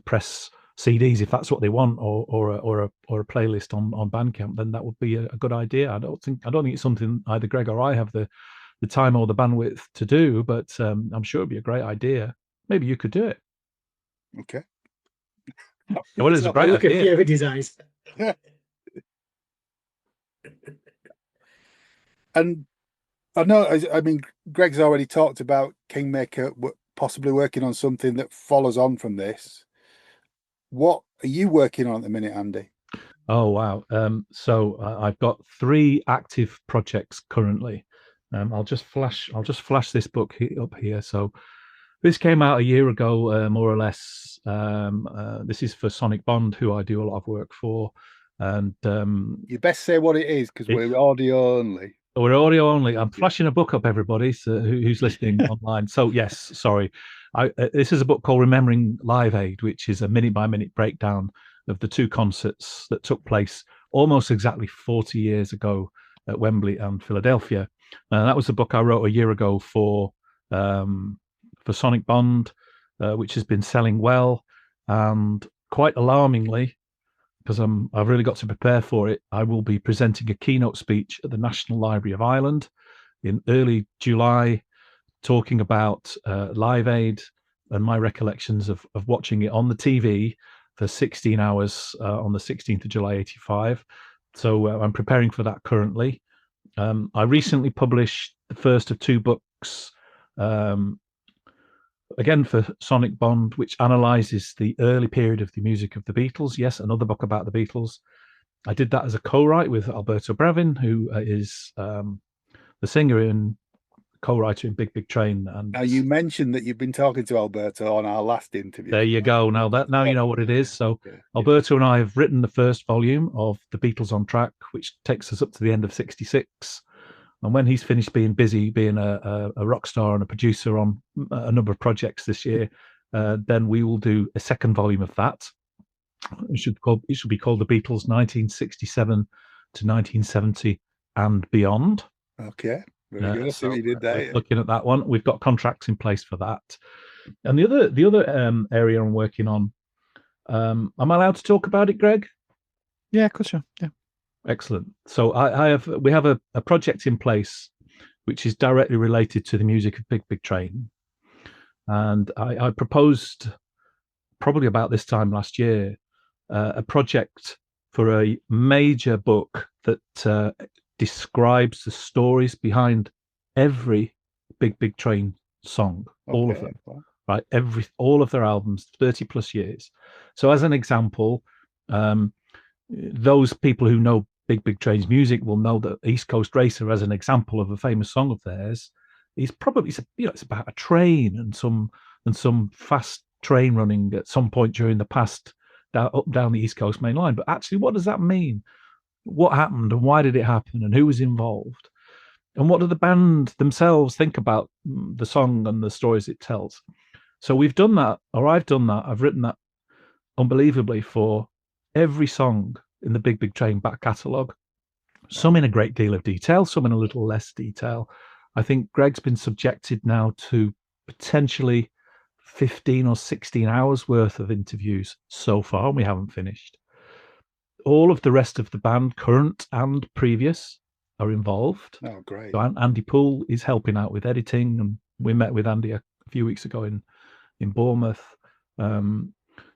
press CDs, if that's what they want, or a playlist on Bandcamp, then that would be a good idea. I don't think it's something either Greg or I have the time or the bandwidth to do, but I'm sure it'd be a great idea. Maybe you could do it. Okay. Well, it's a great look idea. Look at designs. And I know, I mean, Greg's already talked about Kingmaker possibly working on something that follows on from this. What are you working on at the minute, Andy? Oh, wow. So I've got 3 active projects currently. I'll just flash this book up here. So this came out a year ago, more or less. This is for Sonic Bond, who I do a lot of work for. And you best say what it is, because we're audio only. We're audio only. I'm flashing a book up, everybody, so who's listening online. So yes, sorry. This is a book called Remembering Live Aid, which is a minute-by-minute breakdown of the 2 concerts that took place almost exactly 40 years ago at Wembley and Philadelphia. That was a book I wrote a year ago for Sonic Bond, which has been selling well, and quite alarmingly, because I've really got to prepare for it, I will be presenting a keynote speech at the National Library of Ireland in early July, talking about Live Aid and my recollections of watching it on the TV for 16 hours on the 16th of July, 85. So I'm preparing for that currently. I recently published the first of 2 books, again for Sonic Bond, which analyzes the early period of the music of the Beatles. Yes, another book about the Beatles. I did that as a co-write with Alberto Brevin, who is the singer and co-writer in Big Big Train. And now you mentioned that you've been talking to Alberto on our last interview. There you go. Now you know what it is. So Alberto and I have written the first volume of The Beatles on Track, which takes us up to the end of 66. And when he's finished being busy, being a rock star and a producer on a number of projects this year, then we will do a second volume of that. It should be called The Beatles 1967 to 1970 and Beyond. Okay, very good. I see what you did there. Looking at that one, we've got contracts in place for that. And the other area I'm working on, am I allowed to talk about it, Greg? Yeah, of course, sure. Yeah. Excellent. So we have a project in place which is directly related to the music of Big Big Train, and I proposed probably about this time last year a project for a major book that describes the stories behind every Big Big Train song, all of them, right? All of their albums, 30 plus years. So as an example, those people who know Big Big Train's music will know that East Coast Racer, as an example of a famous song of theirs, is probably it's about a train and some fast train running at some point during the past down the East Coast main line. But actually, what does that mean? What happened and why did it happen and who was involved? And what do the band themselves think about the song and the stories it tells? So we've done that, or I've done that. I've written that unbelievably for every song in the Big Big Train back catalogue, some in a great deal of detail, some in a little less detail. I think Greg's been subjected now to potentially 15 or 16 hours worth of interviews so far, and we haven't finished. All of the rest of the band, current and previous, are involved. Oh, great. So Andy Poole is helping out with editing, and we met with Andy a few weeks ago in Bournemouth.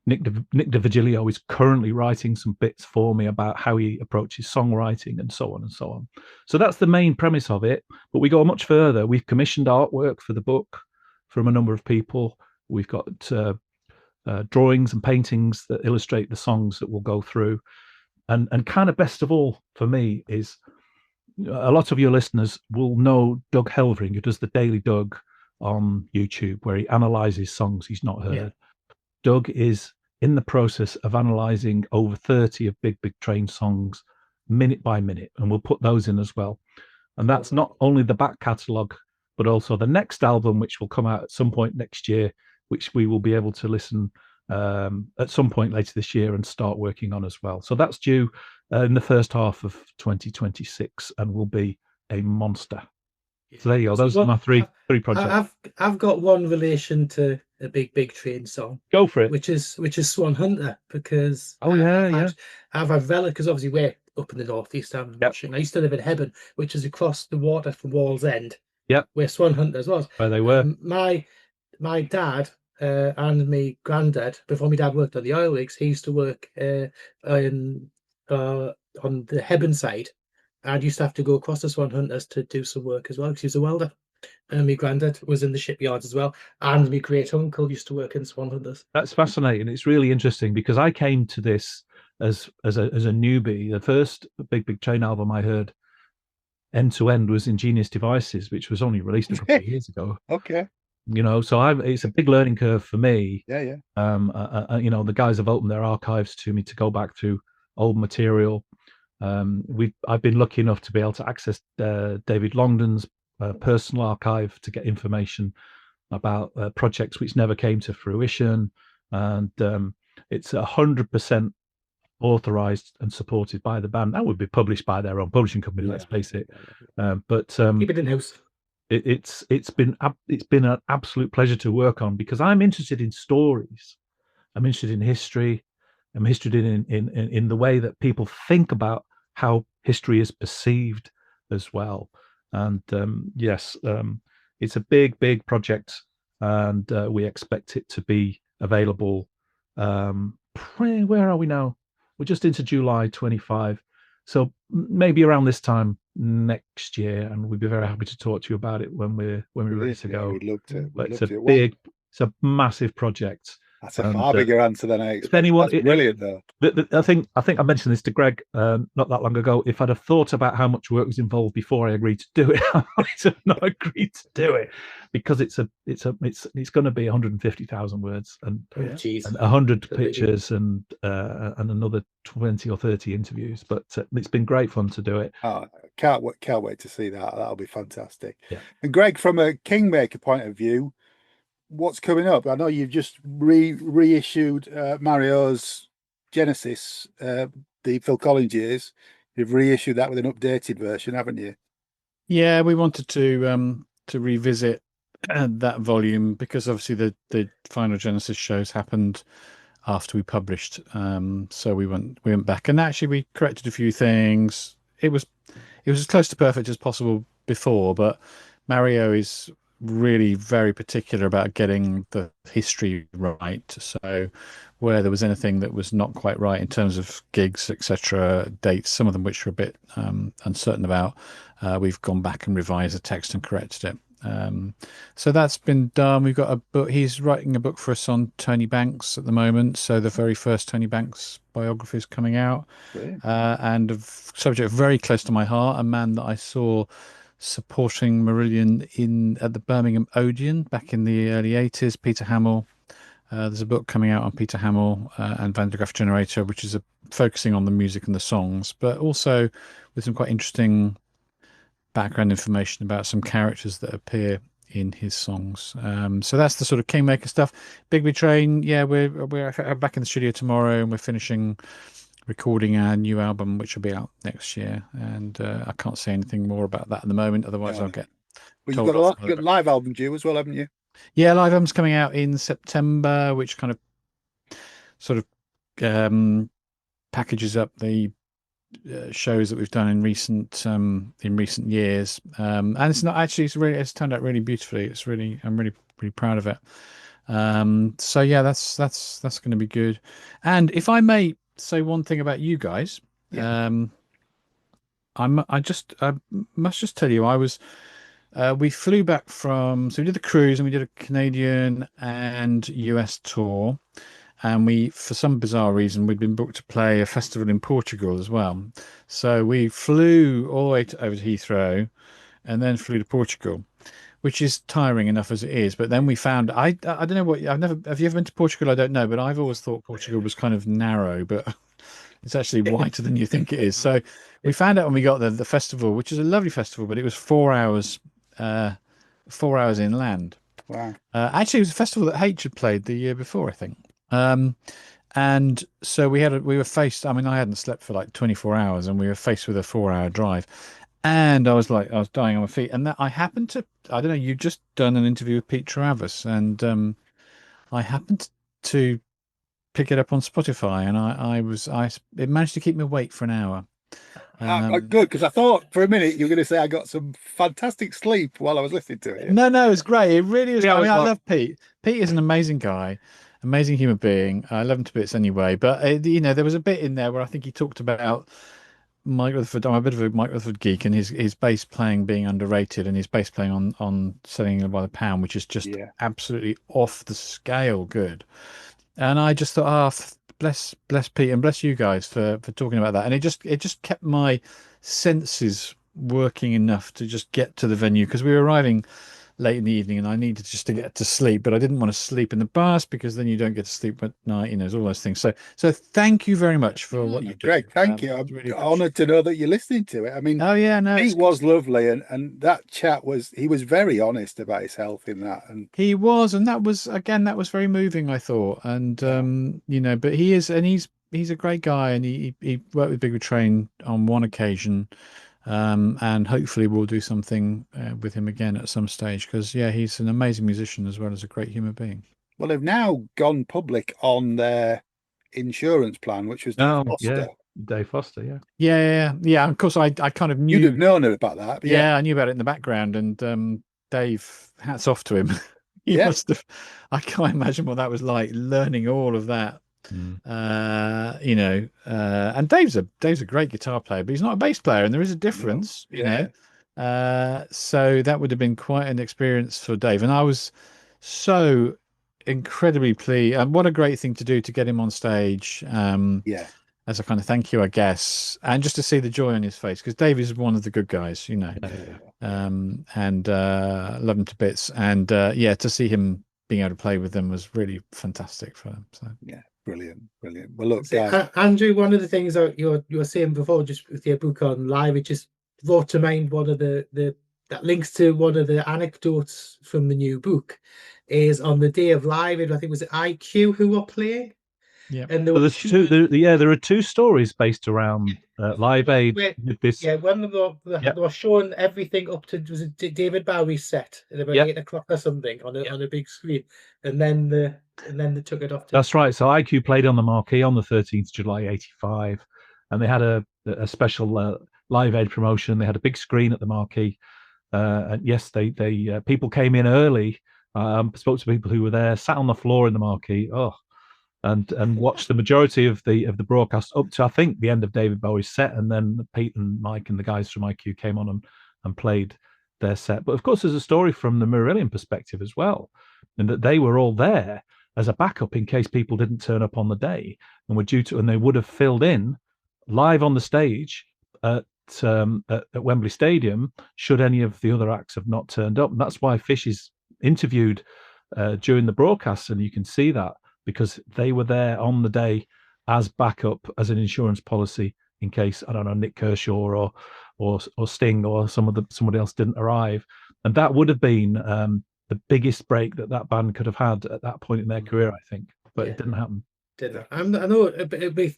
Nick De Virgilio is currently writing some bits for me about how he approaches songwriting and so on and so on. So that's the main premise of it. But we go much further. We've commissioned artwork for the book from a number of people. We've got drawings and paintings that illustrate the songs that we'll go through. And kind of best of all for me is a lot of your listeners will know Doug Helvering, who does the Daily Doug on YouTube, where he analyzes songs he's not heard. Yeah. Doug is in the process of analysing over 30 of Big Big Train songs minute by minute, and we'll put those in as well. And that's not only the back catalogue, but also the next album, which will come out at some point next year, which we will be able to listen at some point later this year and start working on as well. So that's due in the first half of 2026 and will be a monster. So there you go. Those are my three projects. I've got one relation to a Big Big Train song. Go for it. Which is Swan Hunter, because I've had Vela, because obviously we're up in the northeast. I used to live in Hebburn, which is across the water from Wall's End. Yep. Where Swan Hunters was. Where they were. My dad and my granddad, before my dad worked on the oil rigs, he used to work on the Hebburn side, and used to have to go across the Swan Hunters to do some work as well, because he was a welder. And my granddad was in the shipyards as well, and my great uncle used to work in Swan Hunters. That's fascinating. It's really interesting, because I came to this as a newbie. The first Big Big Train album I heard end to end was Ingenious Devices, which was only released a couple of years ago. Okay. You know, so it's a big learning curve for me. Yeah. You know, the guys have opened their archives to me to go back through old material. I've been lucky enough to be able to access David Longdon's personal archive to get information about projects which never came to fruition, and it's 100% authorized and supported by the band. That would be published by their own publishing company. Let's face it. But keep it in house. It's been an absolute pleasure to work on, because I'm interested in stories. I'm interested in history. I'm interested in the way that people think about how history is perceived as well. And it's a big project, and we expect it to be available. Where are we now? We're just into July 25, so maybe around this time next year, and we'd be very happy to talk to you about it when we're ready to go. We'd love to. But it's a massive project. That's a far bigger answer than I expected. That's brilliant, though. I think I mentioned this to Greg not that long ago. If I'd have thought about how much work was involved before I agreed to do it, I might have not agreed to do it, because it's going to be 150,000 words and 100 pictures and another 20 or 30 interviews. But it's been great fun to do it. Oh, can't wait to see that. That'll be fantastic. Yeah. And Greg, from a Kingmaker point of view, what's coming up? I know you've just reissued Mario's Genesis, the Phil Collins years. You've reissued that with an updated version, haven't you? Yeah, we wanted to revisit that volume, because obviously the final Genesis shows happened after we published. So we went back, and actually we corrected a few things. It was as close to perfect as possible before, but Mario is really very particular about getting the history right. So where there was anything that was not quite right in terms of gigs, etc., dates, some of them which were a bit uncertain about, we've gone back and revised the text and corrected it. So that's been done. We've got a book. He's writing a book for us on Tony Banks at the moment. So the very first Tony Banks biography is coming out, and a subject very close to my heart, a man that I saw supporting Marillion at the Birmingham Odeon back in the early 80s, Peter Hamill. There's a book coming out on Peter Hamill and Van der Graaf Generator, which is focusing on the music and the songs, but also with some quite interesting background information about some characters that appear in his songs. So that's the sort of Kingmaker stuff. Big Big Train, yeah, we're back in the studio tomorrow, and we're finishing recording our new album, which will be out next year, and I can't say anything more about that at the moment, otherwise I'll get you've got a live album due as well, haven't you? Yeah, live album's coming out in September, which kind of sort of packages up the shows that we've done in recent years, and it's turned out really beautifully. I'm really proud of it. So yeah, that's going to be good. And if I may say one thing about you guys, I must just tell you, we flew back so we did the cruise, and we did a Canadian and US tour, and we, for some bizarre reason, we'd been booked to play a festival in Portugal as well. So we flew all the way over to Heathrow, and then flew to Portugal. which is tiring enough as it is. But then we found I don't know what have you ever been to Portugal? I don't know, but I've always thought Portugal was kind of narrow, but it's actually wider than you think it is. So we found out when we got there, the festival, which is a lovely festival, but it was 4 hours, 4 hours inland. Wow. Actually, it was a festival that H had played the year before, I think. And so we were faced. I mean, I hadn't slept for like 24 hours, and we were faced with a 4-hour drive. And I was dying on my feet. And I happened to, I don't know, you've just done an interview with Pete Travis, and I happened to pick it up on Spotify, and it managed to keep me awake for an hour. Good, because I thought for a minute you were going to say I got some fantastic sleep while I was listening to it. No, it was great. It really was. Yeah, I mean, I love Pete. Pete is an amazing guy, amazing human being. I love him to bits anyway. But there was a bit in there where I think he talked about Mike Rutherford. I'm a bit of a Mike Rutherford geek, and his bass playing being underrated, and his bass playing on Selling It by the Pound, which is just absolutely off the scale good. And I just thought, bless Pete and bless you guys for talking about that. And it just kept my senses working enough to just get to the venue, because we were arriving late in the evening and I needed just to get to sleep, but I didn't want to sleep in the bus because then you don't get to sleep at night, there's all those things. So thank you very much for what you do. Greg, thank you. I'm really honoured to know that you're listening to it. I mean, oh yeah, no, Pete was lovely, and that chat he was very honest about his health in that. And he was, and that was very moving, I thought. And but he is, and he's a great guy, and he worked with Big Train on one occasion. And hopefully we'll do something with him again at some stage, because he's an amazing musician as well as a great human being. Well, they've now gone public on their insurance plan, which was Dave Foster, yeah. Of course, I kind of knew. You'd have known about that. But I knew about it in the background, and Dave, hats off to him. He must have. I can't imagine what that was like, learning all of that. And Dave's a great guitar player, but he's not a bass player, and there is a difference, so that would have been quite an experience for Dave, and I was so incredibly pleased. And what a great thing to do to get him on stage, as a kind of thank you, I guess, and just to see the joy on his face, because Dave is one of the good guys, and love him to bits, and to see him being able to play with them was really fantastic for them. So brilliant. Well, look, Andrew, one of the things that you were saying before, just with your book on live, it just brought to mind one of the that links to one of the anecdotes from the new book, is on the day of Live Aid, I think was it IQ who were playing. Yeah, and there are two stories based around Live Aid. With this, when they were showing everything up to, was it David Bowie's set at about 8 o'clock or something on a big screen, and then they took it off. That's right. So IQ played on the marquee on the 13th July '85, and they had a special Live Aid promotion. They had a big screen at the marquee, and yes, they people came in early. Spoke to people who were there, sat on the floor in the marquee. And watched the majority of the broadcast up to, I think, the end of David Bowie's set, and then Pete and Mike and the guys from IQ came on and played their set. But of course, there's a story from the Marillion perspective as well, and that they were all there as a backup in case people didn't turn up on the day, and were due to, and they would have filled in live on the stage at Wembley Stadium should any of the other acts have not turned up. And that's why Fish is interviewed during the broadcast, and you can see that, because they were there on the day as backup, as an insurance policy in case, I don't know, Nick Kershaw or Sting or somebody else didn't arrive. And that would have been the biggest break that band could have had at that point in their career, I think. But it didn't happen. I know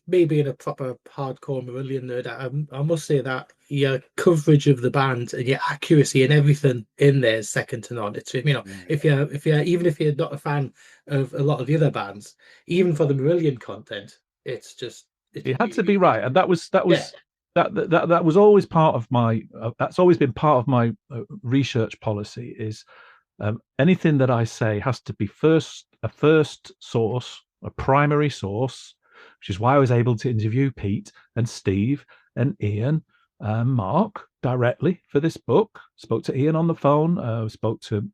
me being a proper hardcore Marillion nerd, I must say that your coverage of the band and your accuracy and everything in there is second to none. It's if you're even if you're not a fan of a lot of the other bands, even for the Marillion content, it's just it had to be right, and that was always part of my that's always been part of my research policy. Is anything that I say has to be a first source, a primary source, which is why I was able to interview Pete and Steve and Ian, Mark directly for this book. Spoke to Ian on the phone, spoke to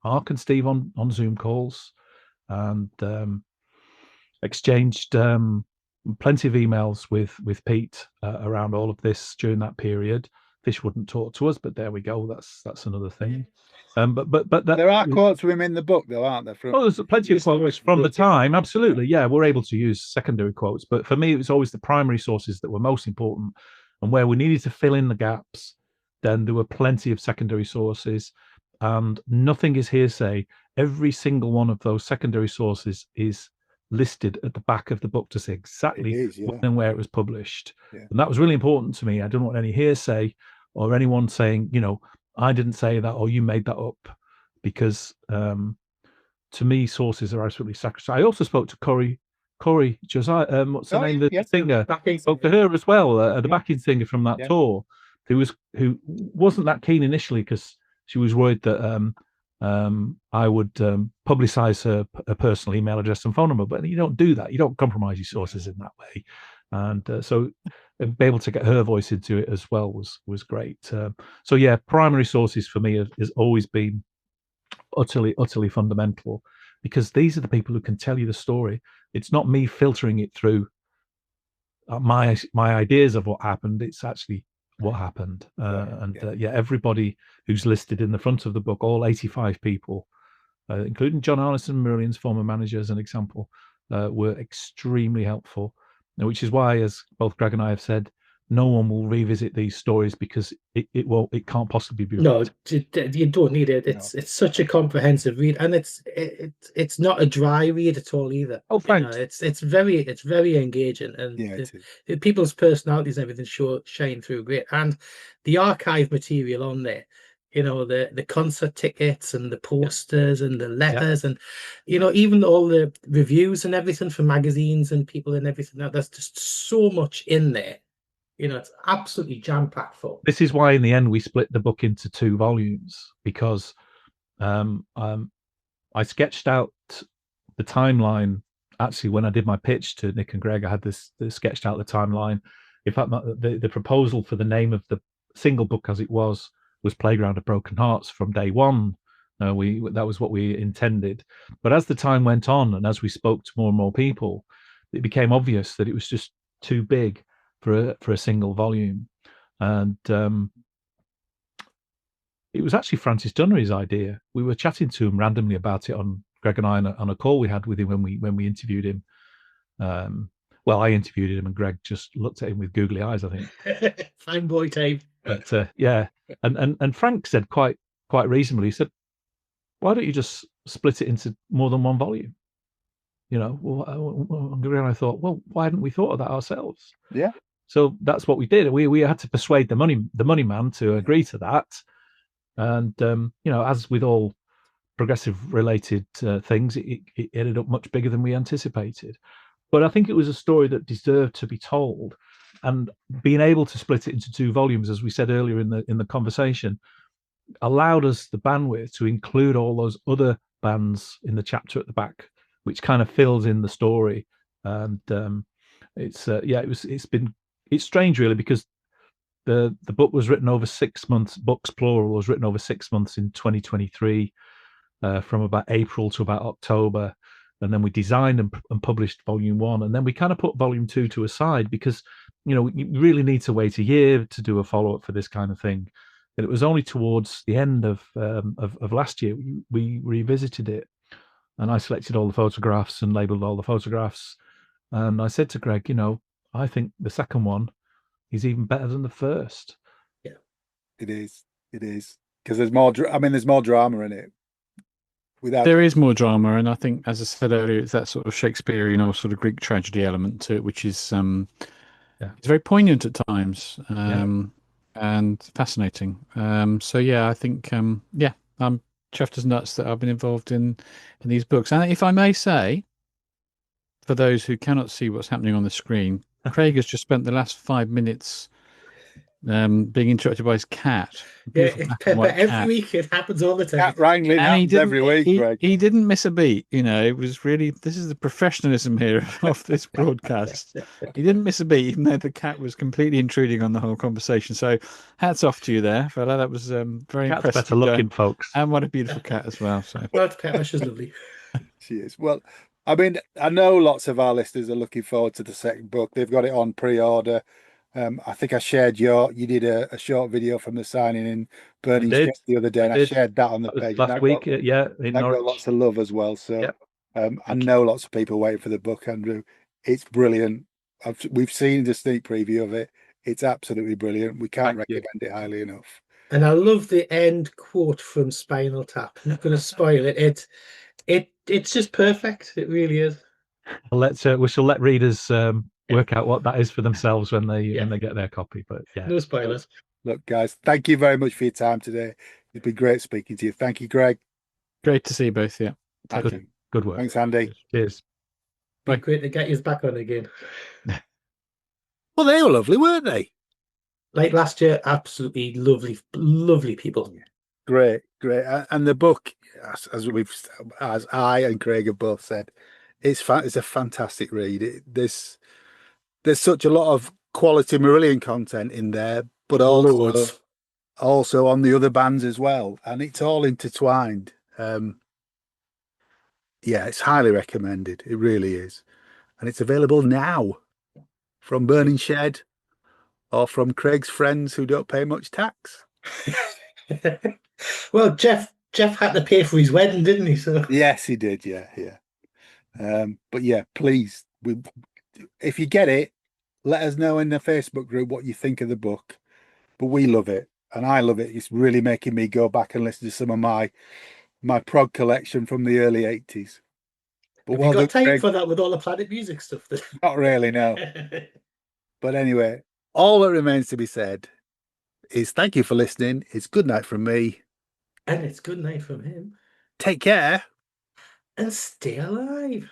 Mark and Steve on Zoom calls, and exchanged plenty of emails with Pete around all of this during that period. I fish wouldn't talk to us, but there we go. That's another thing. But there are quotes from him in the book, though, aren't there? There's plenty of quotes from the time. Absolutely, yeah. We're able to use secondary quotes, but for me, it was always the primary sources that were most important, and where we needed to fill in the gaps. Then there were plenty of secondary sources, and nothing is hearsay. Every single one of those secondary sources is listed at the back of the book to say exactly when and where it was published. Yeah. And that was really important to me. I didn't want any hearsay or anyone saying, I didn't say that or you made that up, because to me, sources are absolutely sacrosanct. I also spoke to Corey Josiah, what's her name? The singer. Spoke to her as well, the backing singer from that tour, who wasn't that keen initially because she was worried that I would publicize her personal email address and phone number. But you don't do that. You don't compromise your sources in that way. And so be able to get her voice into it as well was great. So yeah, primary sources for me has always been utterly fundamental, because these are the people who can tell you the story. It's not me filtering it through my ideas of what happened. It's actually what happened. Everybody who's listed in the front of the book, all 85 people, including John Arneson, Marillion's former manager, as an example, were extremely helpful, which is why, as both Greg and I have said, no one will revisit these stories because it can't possibly be right. No, you don't need it. It's such a comprehensive read, and it's not a dry read at all either. Oh, thanks. It's very engaging, and people's personalities and everything shine through great. And the archive material on there, the concert tickets and the posters and the letters and even all the reviews and everything from magazines and people and everything. There's just so much in there. It's absolutely jam-packed full. This is why in the end we split the book into 2 volumes, because I sketched out the timeline. Actually, when I did my pitch to Nick and Greg, I had this sketched out the timeline. In fact, the proposal for the name of the single book as it was Playground of Broken Hearts from day one. That was what we intended. But as the time went on and as we spoke to more and more people, it became obvious that it was just too big for a single volume. And it was actually Francis Dunnery's idea. We were chatting to him randomly about it on Greg and I on a call we had with him when we interviewed him. Well, I interviewed him and Greg just looked at him with googly eyes, I think. Fine boy type. But and Frank said quite reasonably, he said, why don't you just split it into more than one volume? And I thought, well, why hadn't we thought of that ourselves? Yeah. So that's what we did. We had to persuade the money man to agree to that. And as with all progressive related things, it ended up much bigger than we anticipated. But I think it was a story that deserved to be told, and being able to split it into 2 volumes, as we said earlier in the conversation, allowed us the bandwidth to include all those other bands in the chapter at the back, which kind of fills in the story. And it's strange really, because the book was written over 6 months. Books plural was written over 6 months in 2023, from about April to about October, and then we designed and published volume 1, and then we kind of put volume 2 to a side because you really need to wait a year to do a follow-up for this kind of thing. And it was only towards the end of last year we revisited it, and I selected all the photographs and labeled all the photographs, and I said to Greg, I think the second one is even better than the first. Yeah, it is because there's more. There's more drama in it. There is more drama, and I think, as I said earlier, it's that sort of Shakespearean or sort of Greek tragedy element to it, which is it's very poignant at times, and fascinating. I think I'm chuffed as nuts that I've been involved in these books. And if I may say, for those who cannot see what's happening on the screen, Craig has just spent the last 5 minutes being interrupted by his cat. Every week it happens all the time. Cat wrangling happens every week, Greg. He didn't miss a beat. It was really, this is the professionalism here of this broadcast. He didn't miss a beat, even though the cat was completely intruding on the whole conversation. So hats off to you there, fella. That was very impressive. Better looking, folks. And what a beautiful cat as well. So She's lovely. She is. Well, I know lots of our listeners are looking forward to the second book. They've got it on pre-order. I think I shared you did a short video from the signing in Burning Shed the other day, and I shared that on the page. Last week, in that Norwich. got lots of love as well. So Yep. I know lots of people waiting for the book, Andrew. It's brilliant. We've seen the sneak preview of it. It's absolutely brilliant. We can't recommend it highly enough. And I love the end quote from Spinal Tap. I'm not going to spoil it. It's just perfect. It really is. We shall let readers work out what that is for themselves when they get their copy. But no spoilers. Look, guys, thank you very much for your time today. It's been great speaking to you. Thank you, Greg. Great to see you both. Yeah, good work. Thanks, Andy. Cheers. Bye. Great to get you back on again. Well, they were lovely, weren't they? Like last year, absolutely lovely people. Great. And the book, as I and Craig have both said, it's a fantastic read. There's such a lot of quality Marillion content in there, but also on the other bands as well, and it's all intertwined. It's highly recommended. It really is, and it's available now from Burning Shed or from Craig's friends who don't pay much tax. Well, Jeff had to pay for his wedding, didn't he? So yes, he did. Yeah. But yeah, please, if you get it, let us know in the Facebook group what you think of the book. But we love it, and I love it. It's really making me go back and listen to some of my prog collection from the early 80s. But have you got time for that with all the Planet Music stuff? Not really, no. But anyway, all that remains to be said is thank you for listening. It's good night from me. And it's good night from him. Take care. And stay alive.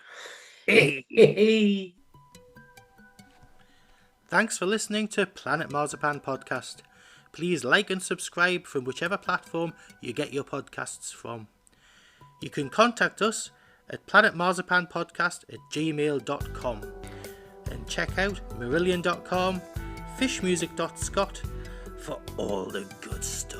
Thanks for listening to Planet Marzipan Podcast. Please like and subscribe from whichever platform you get your podcasts from. You can contact us at planetmarzipanpodcast@gmail.com and check out marillion.com, fishmusic.scot for all the good stuff.